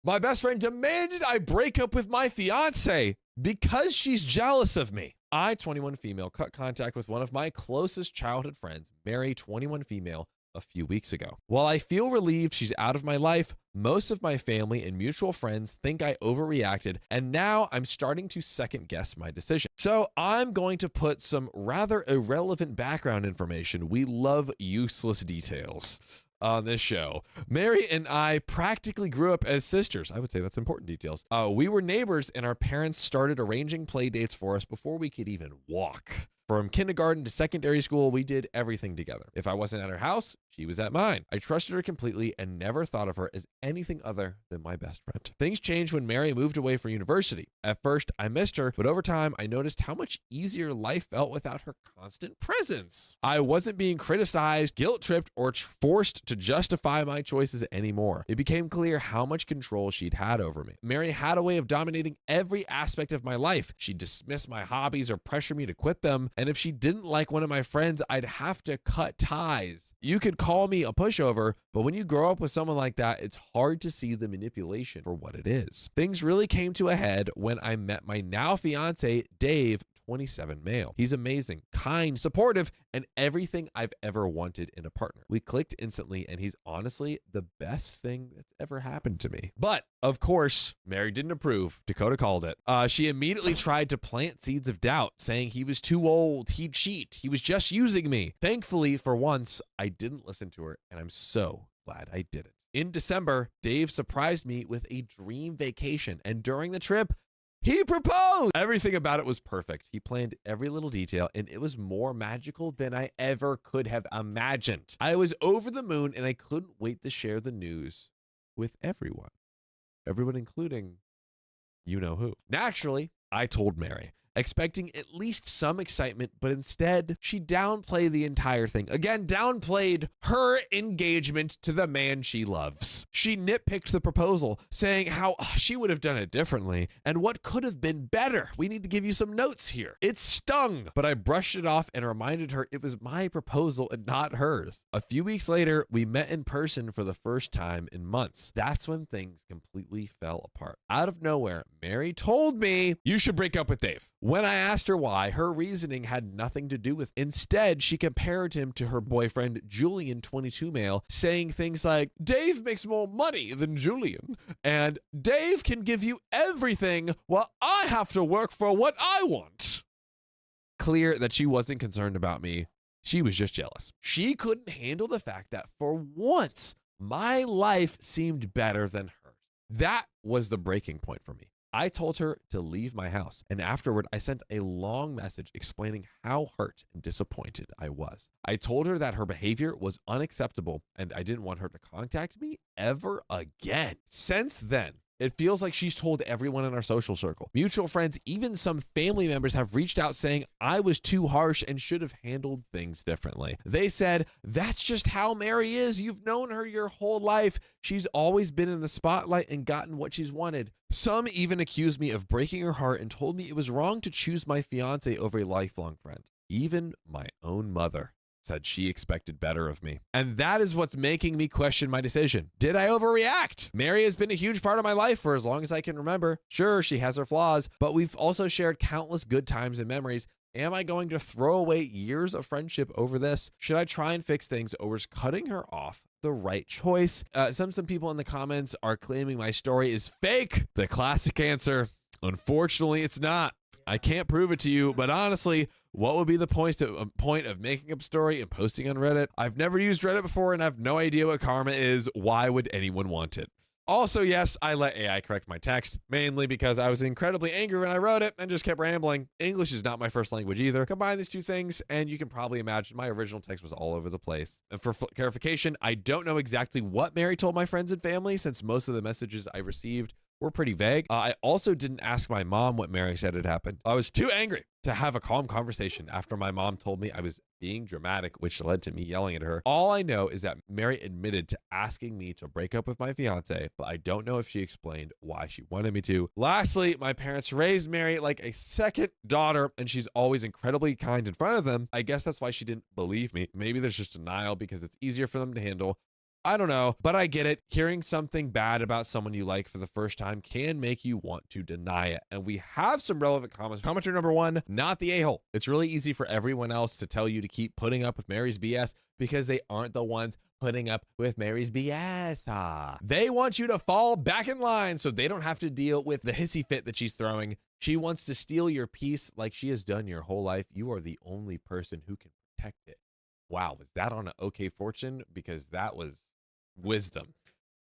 My best friend demanded I break up with my fiance because she's jealous of me. I, 21 female, cut contact with one of my closest childhood friends, Mary, 21 female, a few weeks ago. While I feel relieved she's out of my life, most of my family and mutual friends think I overreacted, and now I'm starting to second guess my decision. So I'm going to put some rather irrelevant background information. We love useless details on this show. Mary and I practically grew up as sisters. I would say that's important details. We were neighbors, and our parents started arranging play dates for us before we could even walk. From kindergarten to secondary school, we did everything together. If I wasn't at her house, she was at mine. I trusted her completely and never thought of her as anything other than my best friend. Things changed when Mary moved away for university. At first, I missed her, but over time, I noticed how much easier life felt without her constant presence. I wasn't being criticized, guilt-tripped, or forced to justify my choices anymore. It became clear how much control she'd had over me. Mary had a way of dominating every aspect of my life. She'd dismiss my hobbies or pressure me to quit them. And if she didn't like one of my friends, I'd have to cut ties. You could call me a pushover, but when you grow up with someone like that, it's hard to see the manipulation for what it is. Things really came to a head when I met my now fiance, Dave, 27 male. He's amazing, kind, supportive, and everything I've ever wanted in a partner. We clicked instantly, and he's honestly the best thing that's ever happened to me. But of course, Mary didn't approve. Dakota called it. She immediately tried to plant seeds of doubt, saying he was too old, he'd cheat, he was just using me. Thankfully, for once, I didn't listen to her, and I'm so glad I didn't. In December, Dave surprised me with a dream vacation, and during the trip, he proposed. Everything about it was perfect. He planned every little detail, and it was more magical than I ever could have imagined. I was over the moon, and I couldn't wait to share the news with everyone. Everyone including you know who. Naturally, I told Mary, expecting at least some excitement, but instead she downplayed the entire thing. Again, downplayed her engagement to the man she loves. She nitpicked the proposal, saying how she would have done it differently and what could have been better. We need to give you some notes here. It stung, but I brushed it off and reminded her it was my proposal and not hers. A few weeks later, we met in person for the first time in months. That's when things completely fell apart. Out of nowhere, Mary told me, "You should break up with Dave." When I asked her why, her reasoning had nothing to do with it. Instead, she compared him to her boyfriend, Julian, 22 male, saying things like, "Dave makes more money than Julian, and Dave can give you everything while I have to work for what I want." Clear that she wasn't concerned about me. She was just jealous. She couldn't handle the fact that for once, my life seemed better than hers. That was the breaking point for me. I told her to leave my house, and afterward, I sent a long message explaining how hurt and disappointed I was. I told her that her behavior was unacceptable, and I didn't want her to contact me ever again. Since then, it feels like she's told everyone in our social circle. Mutual friends, even some family members have reached out saying I was too harsh and should have handled things differently. They said, "That's just how Mary is. You've known her your whole life. She's always been in the spotlight and gotten what she's wanted." Some even accused me of breaking her heart and told me it was wrong to choose my fiance over a lifelong friend. Even my own mother said she expected better of me. And that is what's making me question my decision. Did I overreact? Mary has been a huge part of my life for as long as I can remember. Sure, she has her flaws, but we've also shared countless good times and memories. Am I going to throw away years of friendship over this? Should I try and fix things, or is cutting her off the right choice? Some people in the comments are claiming my story is fake. The classic answer, unfortunately, it's not. I can't prove it to you, but honestly, what would be the point of making up a story and posting on Reddit? I've never used Reddit before and I have no idea what karma is. Why would anyone want it? Also, yes, I let AI correct my text, mainly because I was incredibly angry when I wrote it and just kept rambling. English is not my first language either. Combine these two things, and you can probably imagine my original text was all over the place. And for clarification, I don't know exactly what Mary told my friends and family, since most of the messages I received were pretty vague. I also didn't ask my mom what Mary said had happened. I was too angry to have a calm conversation after my mom told me I was being dramatic, which led to me yelling at her. All I know is that Mary admitted to asking me to break up with my fiance, but I don't know if she explained why she wanted me to. Lastly, my parents raised Mary like a second daughter, and she's always incredibly kind in front of them. I guess that's why she didn't believe me. Maybe there's just denial because it's easier for them to handle. I don't know, but I get it. Hearing something bad about someone you like for the first time can make you want to deny it. And we have some relevant comments. Commenter number 1, not the a-hole. It's really easy for everyone else to tell you to keep putting up with Mary's BS because they aren't the ones putting up with Mary's BS. They want you to fall back in line so they don't have to deal with the hissy fit that she's throwing. She wants to steal your peace like she has done your whole life. You are the only person who can protect it. Wow, was that on an OK Fortune? Because that was wisdom.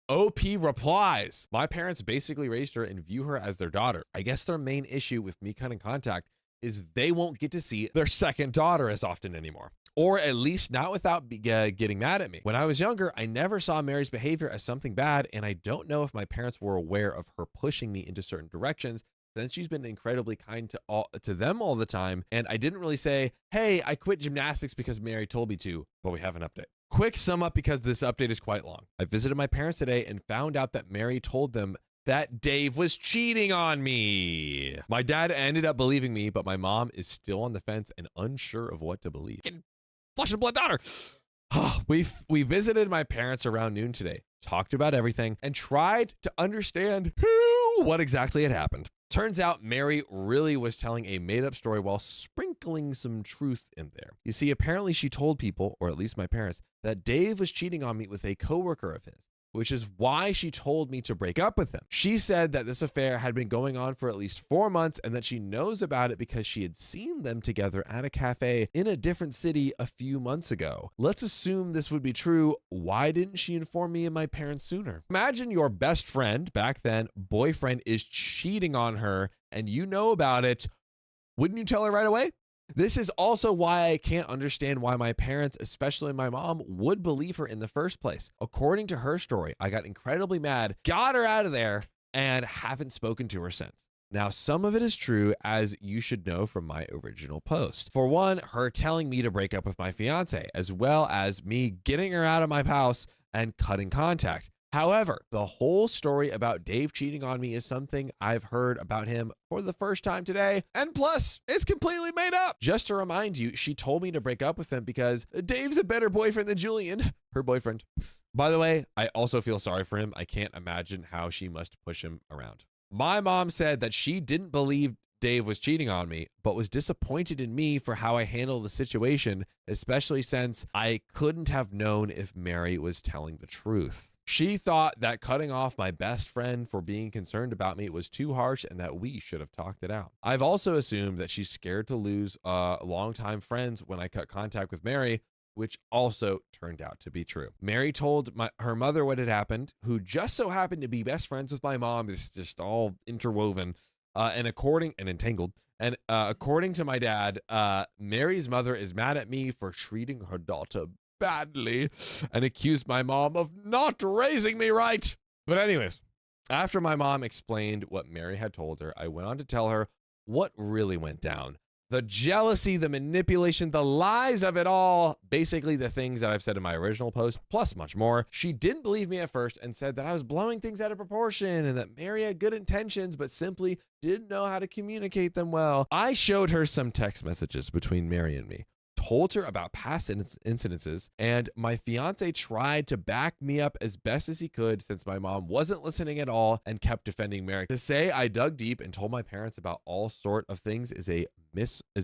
OP replies, my parents basically raised her and view her as their daughter. I guess their main issue with me cutting contact is they won't get to see their second daughter as often anymore. Or at least not without getting mad at me. When I was younger, I never saw Mary's behavior as something bad, and I don't know if my parents were aware of her pushing me into certain directions, since she's been incredibly kind to them all the time. And I didn't really say, hey, I quit gymnastics because Mary told me to, but we have an update. Quick sum up because this update is quite long. I visited my parents today and found out that Mary told them that Dave was cheating on me. My dad ended up believing me, but my mom is still on the fence and unsure of what to believe. Flesh and blood daughter. We visited my parents around noon today, talked about everything, and tried to understand what exactly had happened. Turns out Mary really was telling a made-up story while sprinkling some truth in there. You see, apparently she told people, or at least my parents, that Dave was cheating on me with a coworker of his, which is why she told me to break up with him. She said that this affair had been going on for at least 4 months and that she knows about it because she had seen them together at a cafe in a different city a few months ago. Let's assume this would be true. Why didn't she inform me and my parents sooner? Imagine your best friend, back then, boyfriend, is cheating on her and you know about it. Wouldn't you tell her right away? This is also why I can't understand why my parents, especially my mom, would believe her in the first place. According to her story, I got incredibly mad, got her out of there, and haven't spoken to her since. Now, some of it is true, as you should know from my original post. For one, her telling me to break up with my fiance, as well as me getting her out of my house and cutting contact. However, the whole story about Dave cheating on me is something I've heard about him for the first time today. And plus, it's completely made up. Just to remind you, she told me to break up with him because Dave's a better boyfriend than Julian, her boyfriend. By the way, I also feel sorry for him. I can't imagine how she must push him around. My mom said that she didn't believe Dave was cheating on me, but was disappointed in me for how I handled the situation, especially since I couldn't have known if Mary was telling the truth. She thought that cutting off my best friend for being concerned about me was too harsh and that we should have talked it out. I've also assumed that she's scared to lose longtime friends when I cut contact with Mary, which also turned out to be true. Mary told her mother what had happened, who just so happened to be best friends with my mom. It's just all interwoven and entangled. And according to my dad, Mary's mother is mad at me for treating her daughter badly and accused my mom of not raising me right. But anyways, after my mom explained what Mary had told her, I went on to tell her what really went down. The jealousy, the manipulation, the lies of it all. Basically the things that I've said in my original post, plus much more. She didn't believe me at first and said that I was blowing things out of proportion and that Mary had good intentions, but simply didn't know how to communicate them well. I showed her some text messages between Mary and me, told her about past incidences, and my fiance tried to back me up as best as he could since my mom wasn't listening at all and kept defending Mary. To say I dug deep and told my parents about all sort of things is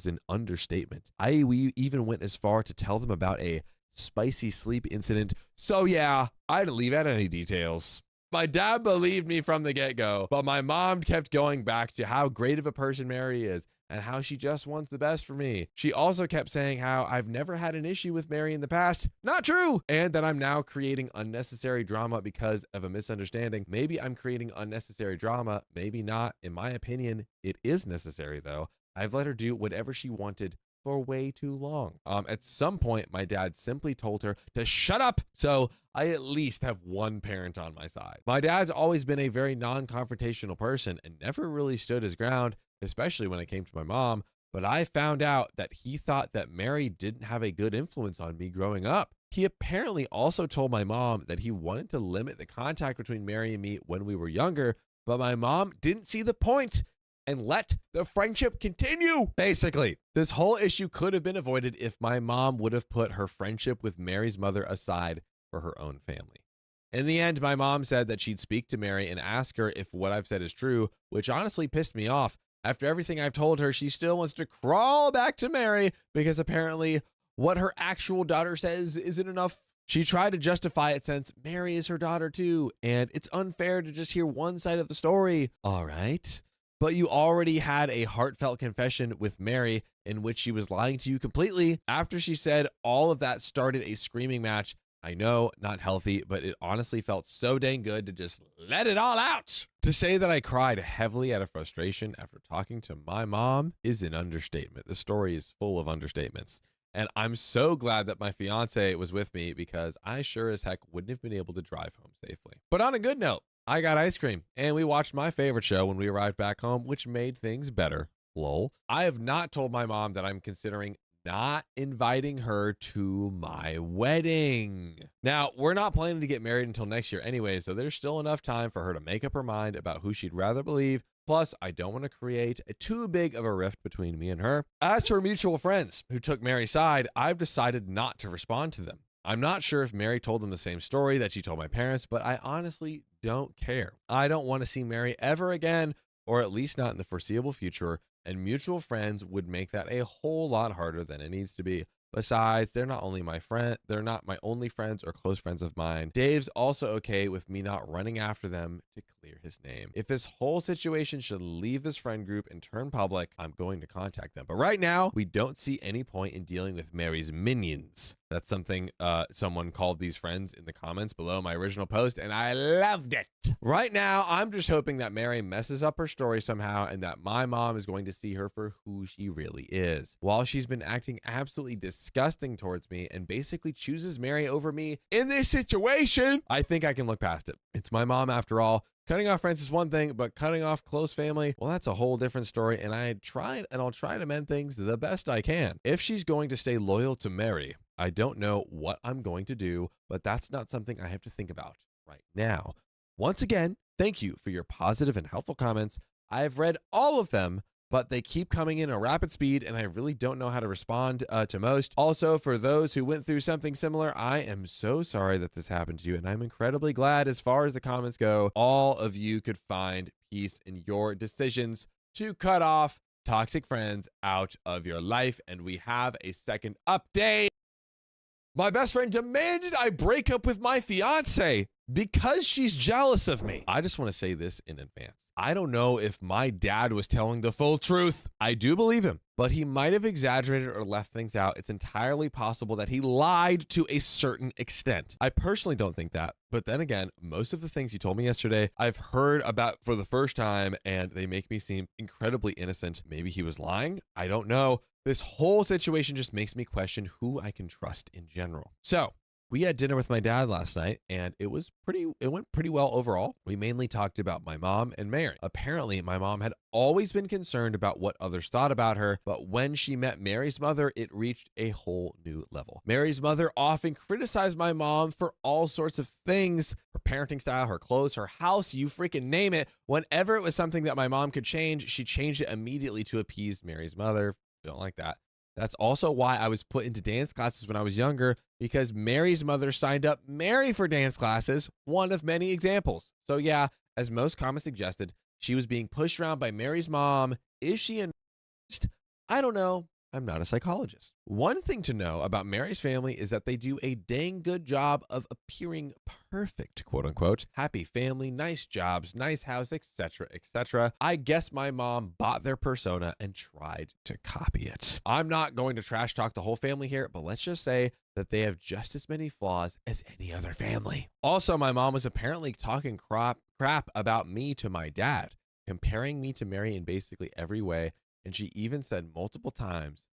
an understatement. We even went as far to tell them about a spicy sleep incident. So yeah, I'd leave out any details. My dad believed me from the get-go, but my mom kept going back to how great of a person Mary is and how she just wants the best for me. She also kept saying how I've never had an issue with Mary in the past. Not true! And that I'm now creating unnecessary drama because of a misunderstanding. Maybe I'm creating unnecessary drama, maybe not. In my opinion, it is necessary though. I've let her do whatever she wanted for way too long. At some point, my dad simply told her to shut up, so I at least have one parent on my side. My dad's always been a very non-confrontational person and never really stood his ground, especially when it came to my mom, but I found out that he thought that Mary didn't have a good influence on me growing up. He apparently also told my mom that he wanted to limit the contact between Mary and me when we were younger, but my mom didn't see the point and let the friendship continue. Basically, this whole issue could have been avoided if my mom would have put her friendship with Mary's mother aside for her own family. In the end, my mom said that she'd speak to Mary and ask her if what I've said is true, which honestly pissed me off. After everything I've told her, she still wants to crawl back to Mary because apparently what her actual daughter says isn't enough. She tried to justify it since Mary is her daughter too, and it's unfair to just hear one side of the story. All right. But you already had a heartfelt confession with Mary in which she was lying to you completely. After she said all of that started a screaming match. I know, not healthy, but it honestly felt so dang good to just let it all out. To say that I cried heavily out of frustration after talking to my mom is an understatement. The story is full of understatements. And I'm so glad that my fiance was with me because I sure as heck wouldn't have been able to drive home safely. But on a good note, I got ice cream and we watched my favorite show when we arrived back home, which made things better. Lol. I have not told my mom that I'm considering not inviting her to my wedding. Now, we're not planning to get married until next year anyway, so there's still enough time for her to make up her mind about who she'd rather believe. Plus, I don't want to create too big of a rift between me and her. As for mutual friends who took Mary's side, I've decided not to respond to them. I'm not sure if Mary told them the same story that she told my parents, but I honestly don't care. I don't want to see Mary ever again, or at least not in the foreseeable future, and mutual friends would make that a whole lot harder than it needs to be. Besides, they're not my only friends or close friends of mine. Dave's also okay with me not running after them to clear his name. If this whole situation should leave this friend group and turn public, I'm going to contact them. But right now, we don't see any point in dealing with Mary's minions. That's something someone called these friends in the comments below my original post, and I loved it. Right now, I'm just hoping that Mary messes up her story somehow and that my mom is going to see her for who she really is. While she's been acting absolutely disgusting towards me and basically chooses Mary over me in this situation, I think I can look past it. It's my mom after all. Cutting off friends is one thing, but cutting off close family, well, that's a whole different story, and I'll try to mend things the best I can. If she's going to stay loyal to Mary, I don't know what I'm going to do, but that's not something I have to think about right now. Once again, thank you for your positive and helpful comments. I've read all of them, but they keep coming in a rapid speed, and I really don't know how to respond to most. Also, for those who went through something similar, I am so sorry that this happened to you, and I'm incredibly glad, as far as the comments go, all of you could find peace in your decisions to cut off toxic friends out of your life. And we have a second update. My best friend demanded I break up with my fiance because she's jealous of me. I just want to say this in advance. I don't know if my dad was telling the full truth. I do believe him, but he might have exaggerated or left things out. It's entirely possible that he lied to a certain extent. I personally don't think that, but then again, most of the things he told me yesterday, I've heard about for the first time, and they make me seem incredibly innocent. Maybe he was lying. I don't know. This whole situation just makes me question who I can trust in general. So we had dinner with my dad last night, and it went pretty well overall. We mainly talked about my mom and Mary. Apparently, my mom had always been concerned about what others thought about her, but when she met Mary's mother, it reached a whole new level. Mary's mother often criticized my mom for all sorts of things, her parenting style, her clothes, her house, you freaking name it. Whenever it was something that my mom could change, she changed it immediately to appease Mary's mother. Don't like that. That's also why I was put into dance classes when I was younger, because Mary's mother signed up Mary for dance classes, one of many examples. So yeah, as most comments suggested, she was being pushed around by Mary's mom. Is she a narcissist? I don't know. I'm not a psychologist. One thing to know about Mary's family is that they do a dang good job of appearing perfect, quote unquote. Happy family, nice jobs, nice house, etc., etc. I guess my mom bought their persona and tried to copy it. I'm not going to trash talk the whole family here, but let's just say that they have just as many flaws as any other family. Also, my mom was apparently talking crap about me to my dad, comparing me to Mary in basically every way. And she even said multiple times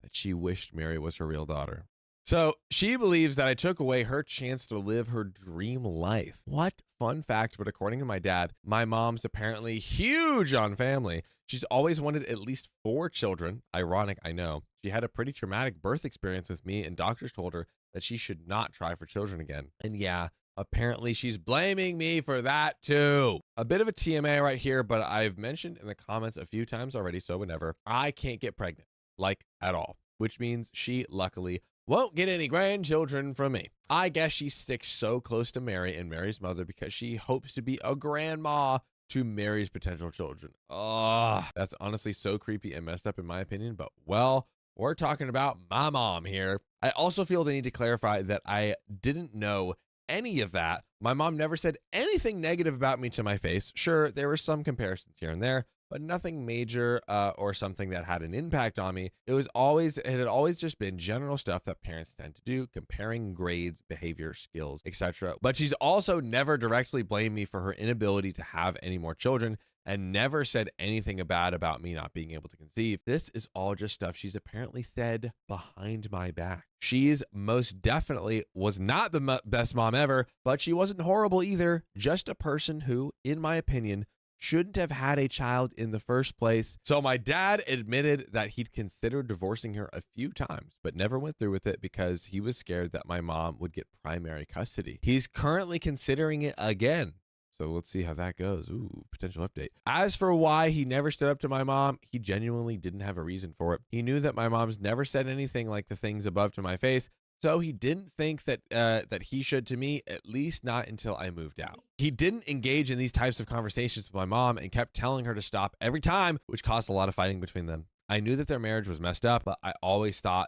that she wished Mary was her real daughter. So she believes that I took away her chance to live her dream life. What fun fact, but according to my dad, my mom's apparently huge on family. She's always wanted at least 4 children. Ironic, I know. She had a pretty traumatic birth experience with me, and doctors told her that she should not try for children again. And yeah, apparently she's blaming me for that too. A bit of a TMA right here, but I've mentioned in the comments a few times already, so whenever I can't get pregnant, like at all, which means she luckily won't get any grandchildren from me. I guess she sticks so close to Mary and Mary's mother because she hopes to be a grandma to Mary's potential children. Oh, that's honestly so creepy and messed up in my opinion, but well, we're talking about my mom here. I also feel the need to clarify that I didn't know any of that. My mom never said anything negative about me to my face. Sure, there were some comparisons here and there, but nothing major or something that had an impact on me. It had always just been general stuff that parents tend to do, comparing grades, behavior, skills, etc. But she's also never directly blamed me for her inability to have any more children and never said anything bad about me not being able to conceive. This is all just stuff she's apparently said behind my back. She's most definitely was not the best mom ever, but she wasn't horrible either. Just a person who, in my opinion, shouldn't have had a child in the first place. So my dad admitted that he'd considered divorcing her a few times, but never went through with it because he was scared that my mom would get primary custody. He's currently considering it again. So let's see how that goes. Ooh, potential update. As for why he never stood up to my mom, he genuinely didn't have a reason for it. He knew that my mom's never said anything like the things above to my face, so he didn't think that that he should to me, at least not until I moved out. He didn't engage in these types of conversations with my mom and kept telling her to stop every time, which caused a lot of fighting between them. I knew that their marriage was messed up, but I always thought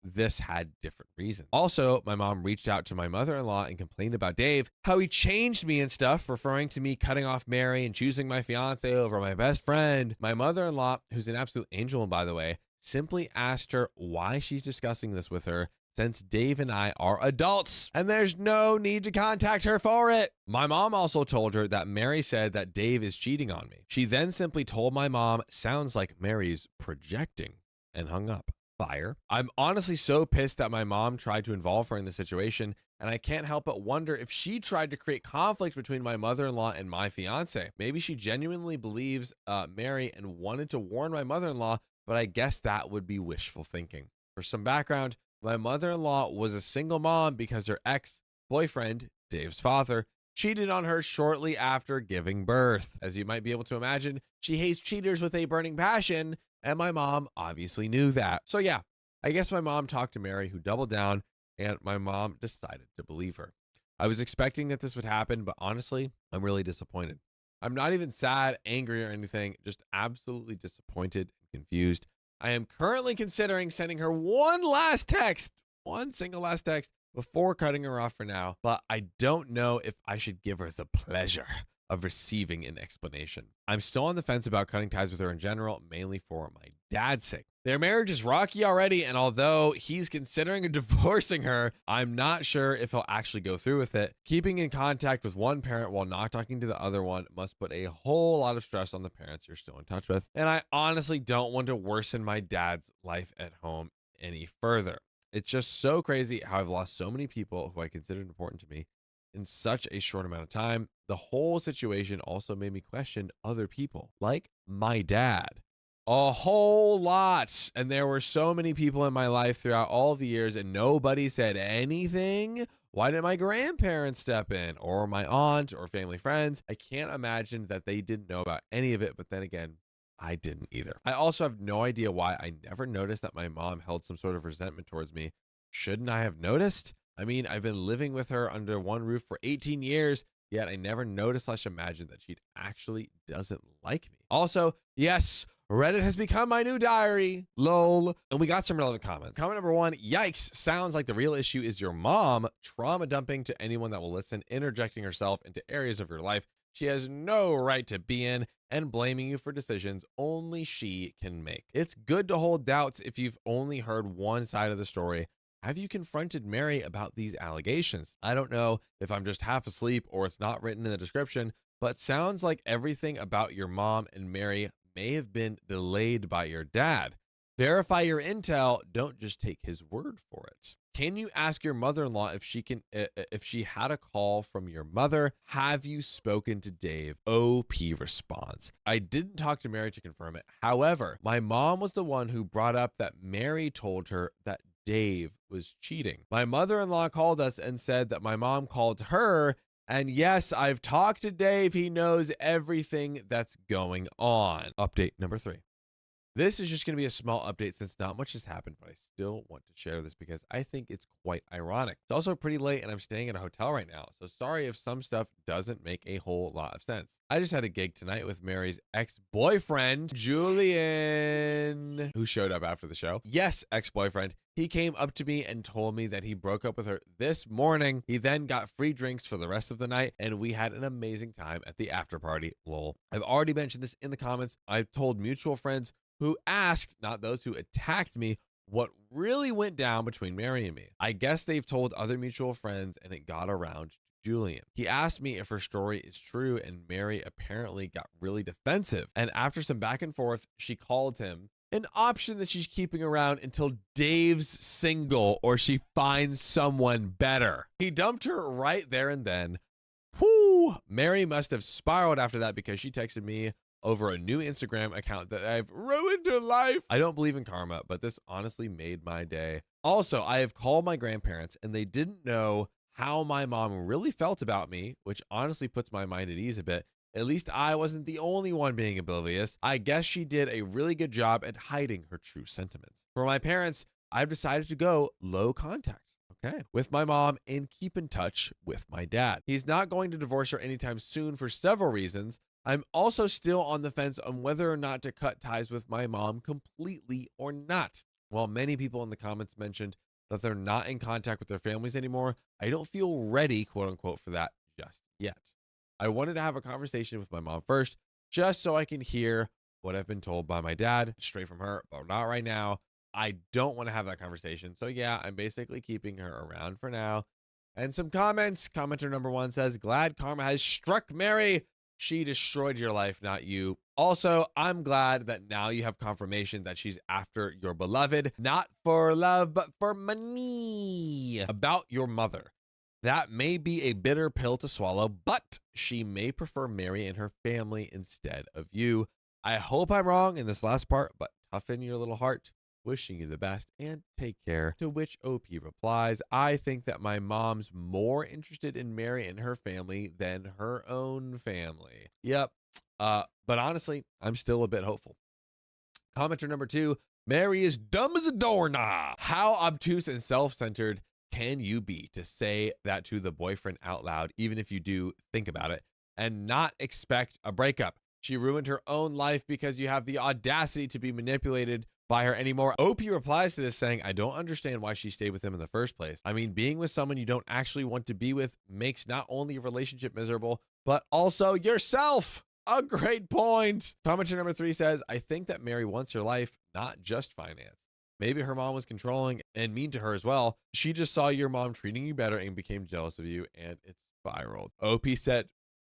this had different reasons. Also, my mom reached out to my mother-in-law and complained about Dave, how he changed me and stuff, referring to me cutting off Mary and choosing my fiance over my best friend. My mother-in-law, who's an absolute angel, by the way, simply asked her why she's discussing this with her, since Dave and I are adults and there's no need to contact her for it. My mom also told her that Mary said that Dave is cheating on me. She then simply told my mom, sounds like Mary's projecting, and hung up. Fire. I'm honestly so pissed that my mom tried to involve her in the situation, and I can't help but wonder if she tried to create conflict between my mother-in-law and my fiance. Maybe she genuinely believes Mary and wanted to warn my mother-in-law, but I guess that would be wishful thinking. For some background, my mother-in-law was a single mom because her ex-boyfriend, Dave's father, cheated on her shortly after giving birth. As you might be able to imagine, she hates cheaters with a burning passion, and my mom obviously knew that. So yeah, I guess my mom talked to Mary, who doubled down, and my mom decided to believe her. I was expecting that this would happen, but honestly, I'm really disappointed. I'm not even sad, angry, or anything, just absolutely disappointed and confused. I am currently considering sending her one single last text before cutting her off for now, but I don't know if I should give her the pleasure of receiving an explanation. I'm still on the fence about cutting ties with her in general, mainly for my dad's sake. Their marriage is rocky already, and although he's considering divorcing her, I'm not sure if he'll actually go through with it. Keeping in contact with one parent while not talking to the other one must put a whole lot of stress on the parents you're still in touch with, and I honestly don't want to worsen my dad's life at home any further. It's just so crazy how I've lost so many people who I considered important to me in such a short amount of time. The whole situation also made me question other people, like my dad. A whole lot. And there were so many people in my life throughout all of the years and nobody said anything. Why didn't my grandparents step in, or my aunt, or family friends? I can't imagine that they didn't know about any of it, but then again, I didn't either. I also have no idea why I never noticed that my mom held some sort of resentment towards me. Shouldn't I have noticed? I mean, I've been living with her under one roof for 18 years, yet I never noticed / imagined that she actually doesn't like me. Also, yes, Reddit has become my new diary. Lol. And we got some relevant comments. Comment number 1, yikes, sounds like the real issue is your mom trauma dumping to anyone that will listen, interjecting herself into areas of your life she has no right to be in, and blaming you for decisions only she can make. It's good to hold doubts if you've only heard one side of the story. Have you confronted Mary about these allegations? I don't know if I'm just half asleep or it's not written in the description, but sounds like everything about your mom and Mary may have been delayed by your dad. Verify your intel, don't just take his word for it. Can you ask your mother-in-law if she had a call from your mother? Have you spoken to Dave? OP response. I didn't talk to Mary to confirm it. However, my mom was the one who brought up that Mary told her that Dave was cheating. My mother-in-law called us and said that my mom called her, and yes, I've talked to Dave. He knows everything that's going on. Update number 3. This is just going to be a small update since not much has happened, but I still want to share this because I think it's quite ironic. It's also pretty late and I'm staying at a hotel right now, so sorry if some stuff doesn't make a whole lot of sense. I just had a gig tonight with Mary's ex-boyfriend, Julian, who showed up after the show. Yes, ex-boyfriend. He came up to me and told me that he broke up with her this morning. He then got free drinks for the rest of the night, and we had an amazing time at the after party. Lol. I've already mentioned this in the comments. I've told mutual friends who asked, not those who attacked me, what really went down between Mary and me. I guess they've told other mutual friends and it got around to Julian. He asked me if her story is true, and Mary apparently got really defensive. And after some back and forth, she called him an option that she's keeping around until Dave's single or she finds someone better. He dumped her right there and then. Whoo! Mary must have spiraled after that because she texted me over a new Instagram account that I've ruined her life. I don't believe in karma, but this honestly made my day. Also, I have called my grandparents and they didn't know how my mom really felt about me, which honestly puts my mind at ease a bit. At least I wasn't the only one being oblivious. I guess she did a really good job at hiding her true sentiments. For my parents, I've decided to go low contact. Okay. With my mom and keep in touch with my dad. He's not going to divorce her anytime soon for several reasons. I'm also still on the fence on whether or not to cut ties with my mom completely or not. While many people in the comments mentioned that they're not in contact with their families anymore, I don't feel ready, quote unquote, for that just yet. I wanted to have a conversation with my mom first, just so I can hear what I've been told by my dad straight from her, but not right now. I don't want to have that conversation. So yeah, I'm basically keeping her around for now. And some comments. Commenter number 1 says, glad karma has struck Mary. She destroyed your life, not you. Also, I'm glad that now you have confirmation that she's after your beloved, not for love, but for money. About your mother. That may be a bitter pill to swallow, but she may prefer Mary and her family instead of you. I hope I'm wrong in this last part, but toughen your little heart. Wishing you the best and take care. To which OP replies, I think that my mom's more interested in Mary and her family than her own family. Yep. But honestly, I'm still a bit hopeful. Commenter number 2, Mary is dumb as a doorknob. How obtuse and self-centered can you be to say that to the boyfriend out loud, even if you do think about it, and not expect a breakup? She ruined her own life because you have the audacity to be manipulated by her anymore. OP replies to this saying, I don't understand why she stayed with him in the first place. I mean, being with someone you don't actually want to be with makes not only a relationship miserable, but also yourself. A great point. Commenter number 3 says, I think that Mary wants her life, not just finance. Maybe her mom was controlling and mean to her as well. She just saw your mom treating you better and became jealous of you, and it spiraled. OP said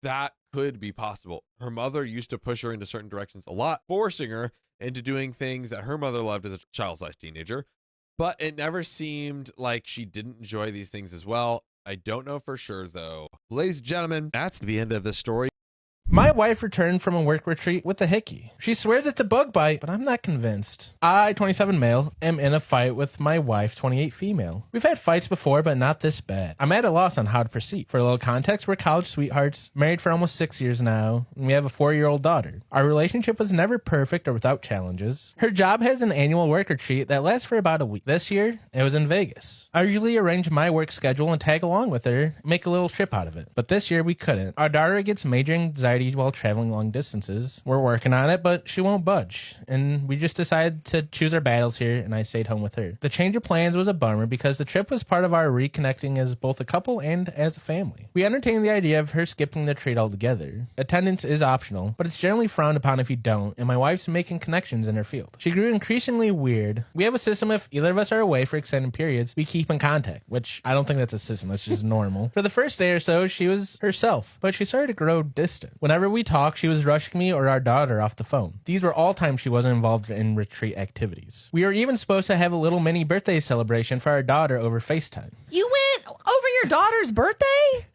that could be possible. Her mother used to push her into certain directions a lot, forcing her into doing things that her mother loved as a child/slash teenager, but it never seemed like she didn't enjoy these things as well. I don't know for sure though. Ladies and gentlemen, that's the end of the story. My wife returned from a work retreat with a hickey. She swears it's a bug bite, but I'm not convinced. I, 27 male, am in a fight with my wife, 28 female. We've had fights before, but not this bad. I'm at a loss on how to proceed. For a little context, we're college sweethearts, married for almost 6 years now, and we have a 4-year-old daughter. Our relationship was never perfect or without challenges. Her job has an annual work retreat that lasts for about a week. This year, it was in Vegas. I usually arrange my work schedule and tag along with her, make a little trip out of it. But this year, we couldn't. Our daughter gets major anxiety while traveling long distances. We're working on it, but she won't budge. And we just decided to choose our battles here, and I stayed home with her. The change of plans was a bummer because the trip was part of our reconnecting as both a couple and as a family. We entertained the idea of her skipping the retreat altogether. Attendance is optional, but it's generally frowned upon if you don't, and my wife's making connections in her field. She grew increasingly weird. We have a system if either of us are away for extended periods, we keep in contact, which I don't think that's a system, that's just normal. For the first day or so, she was herself, but she started to grow distant. Whenever we talked, she was rushing me or our daughter off the phone. These were all times she wasn't involved in retreat activities. We were even supposed to have a little mini birthday celebration for our daughter over FaceTime. You went over your daughter's birthday?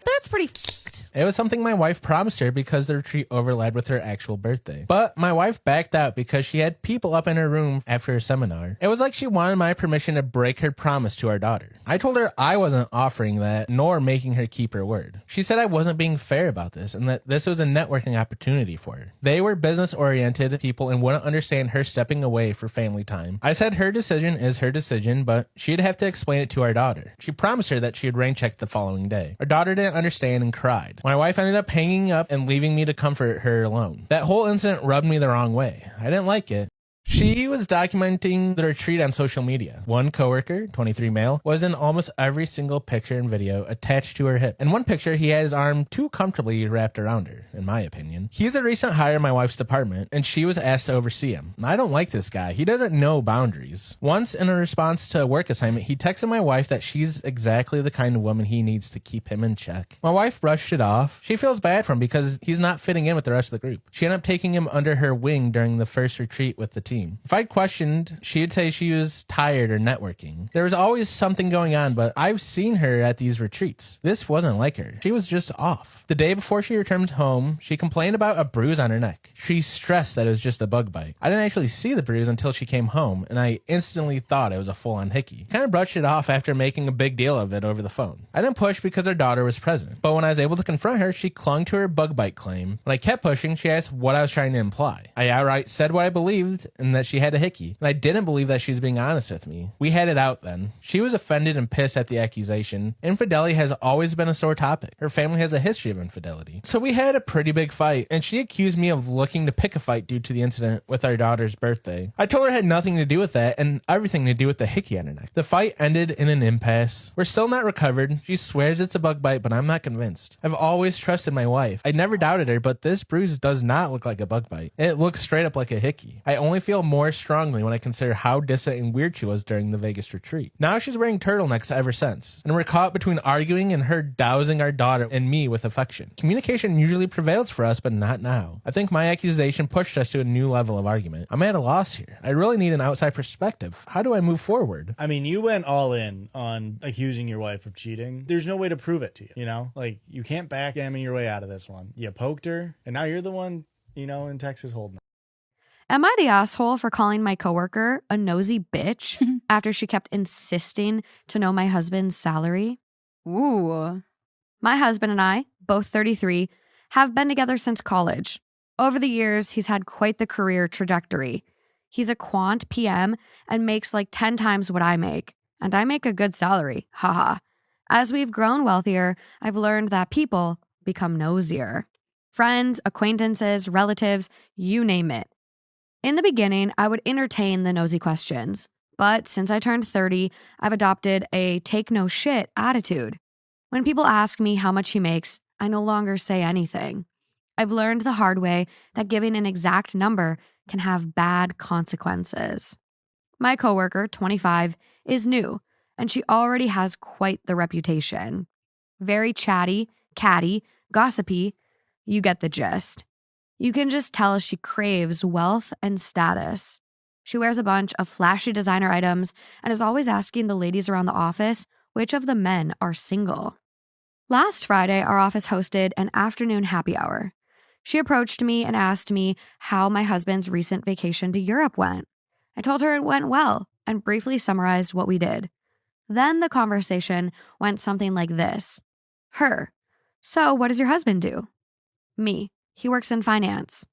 That's pretty fucked. It was something my wife promised her because the retreat overlapped with her actual birthday. But my wife backed out because she had people up in her room after her seminar. It was like she wanted my permission to break her promise to our daughter. I told her I wasn't offering that, nor making her keep her word. She said I wasn't being fair about this and that this was a networking opportunity for her. They were business-oriented people and wouldn't understand her stepping away for family time. I said her decision is her decision, but she'd have to explain it to our daughter. She promised her that she'd rain check the following day. Our daughter didn't understand and cried. My wife ended up hanging up and leaving me to comfort her alone. That whole incident rubbed me the wrong way. I didn't like it. She was documenting the retreat on social media. One coworker, 23 male, was in almost every single picture and video attached to her hip. In one picture, he had his arm too comfortably wrapped around her, in my opinion. He's a recent hire in my wife's department, and she was asked to oversee him. I don't like this guy. He doesn't know boundaries. Once, in a response to a work assignment, he texted my wife that she's exactly the kind of woman he needs to keep him in check. My wife brushed it off. She feels bad for him because he's not fitting in with the rest of the group. She ended up taking him under her wing during the first retreat with the team. If I questioned, she'd say she was tired or networking. There was always something going on, but I've seen her at these retreats. This wasn't like her. She was just off. The day before she returned home, she complained about a bruise on her neck. She stressed that it was just a bug bite. I didn't actually see the bruise until she came home, and I instantly thought it was a full-on hickey. Kind of brushed it off after making a big deal of it over the phone. I didn't push because her daughter was present, but when I was able to confront her, she clung to her bug bite claim. When I kept pushing, she asked what I was trying to imply. I outright said what I believed, and that she had a hickey, and I didn't believe that she was being honest with me. We had it out then. She was offended and pissed at the accusation. Infidelity has always been a sore topic. Her family has a history of infidelity. So we had a pretty big fight, and she accused me of looking to pick a fight due to the incident with our daughter's birthday. I told her it had nothing to do with that, and everything to do with the hickey on her neck. The fight ended in an impasse. We're still not recovered. She swears it's a bug bite, but I'm not convinced. I've always trusted my wife. I never doubted her, but this bruise does not look like a bug bite. It looks straight up like a hickey. I only feel more strongly when I consider how distant and weird she was during the Vegas retreat. Now she's wearing turtlenecks ever since, and we're caught between arguing and her dousing our daughter and me with affection. Communication usually prevails for us, but not now. I think my accusation pushed us to a new level of argument. I'm at a loss here. I really need an outside perspective. How do I move forward? I mean, you went all in on accusing your wife of cheating. There's no way to prove it to you, you know? Like, you can't backgammon your way out of this one. You poked her, and now you're the one, you know, in Texas holding her. Am I the asshole for calling my coworker a nosy bitch after she kept insisting to know my husband's salary? Ooh. My husband and I, both 33, have been together since college. Over the years, he's had quite the career trajectory. He's a quant PM and makes like 10 times what I make. And I make a good salary. Haha. As we've grown wealthier, I've learned that people become nosier. Friends, acquaintances, relatives, you name it. In the beginning, I would entertain the nosy questions, but since I turned 30, I've adopted a take no shit attitude. When people ask me how much he makes, I no longer say anything. I've learned the hard way that giving an exact number can have bad consequences. My coworker, 25, is new, and she already has quite the reputation. Very chatty, catty, gossipy, you get the gist. You can just tell she craves wealth and status. She wears a bunch of flashy designer items and is always asking the ladies around the office which of the men are single. Last Friday, our office hosted an afternoon happy hour. She approached me and asked me how my husband's recent vacation to Europe went. I told her it went well and briefly summarized what we did. Then the conversation went something like this. Her. So what does your husband do? Me. He works in finance.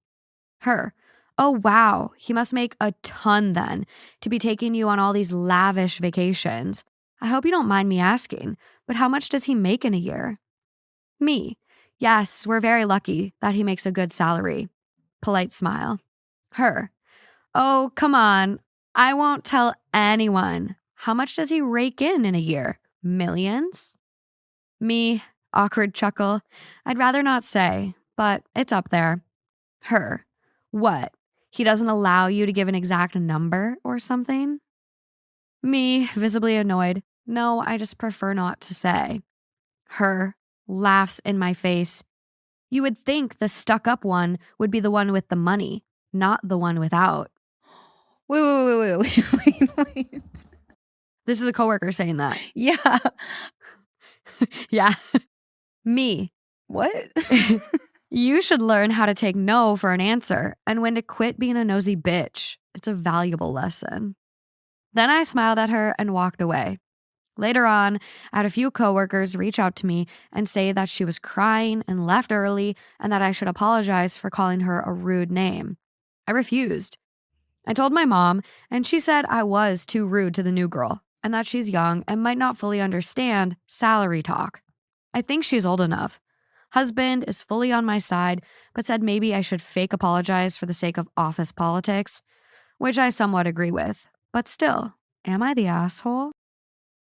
Her. Oh, wow. He must make a ton then to be taking you on all these lavish vacations. I hope you don't mind me asking, but how much does he make in a year? Me. Yes, we're very lucky that he makes a good salary. Polite smile. Her. Oh, come on. I won't tell anyone. How much does he rake in a year? Millions? Me. Awkward chuckle. I'd rather not say, but it's up there. Her. What? He doesn't allow you to give an exact number or something? Me, visibly annoyed. No, I just prefer not to say. Her. Laughs in my face. You would think the stuck-up one would be the one with the money, not the one without. Wait. This is a coworker saying that. Yeah. Yeah. Me. What? You should learn how to take no for an answer and when to quit being a nosy bitch. It's a valuable lesson. Then I smiled at her and walked away. Later on, I had a few coworkers reach out to me and say that she was crying and left early and that I should apologize for calling her a rude name. I refused. I told my mom, and she said I was too rude to the new girl and that she's young and might not fully understand salary talk. I think she's old enough. Husband is fully on my side, but said maybe I should fake apologize for the sake of office politics, which I somewhat agree with. But still, am I the asshole?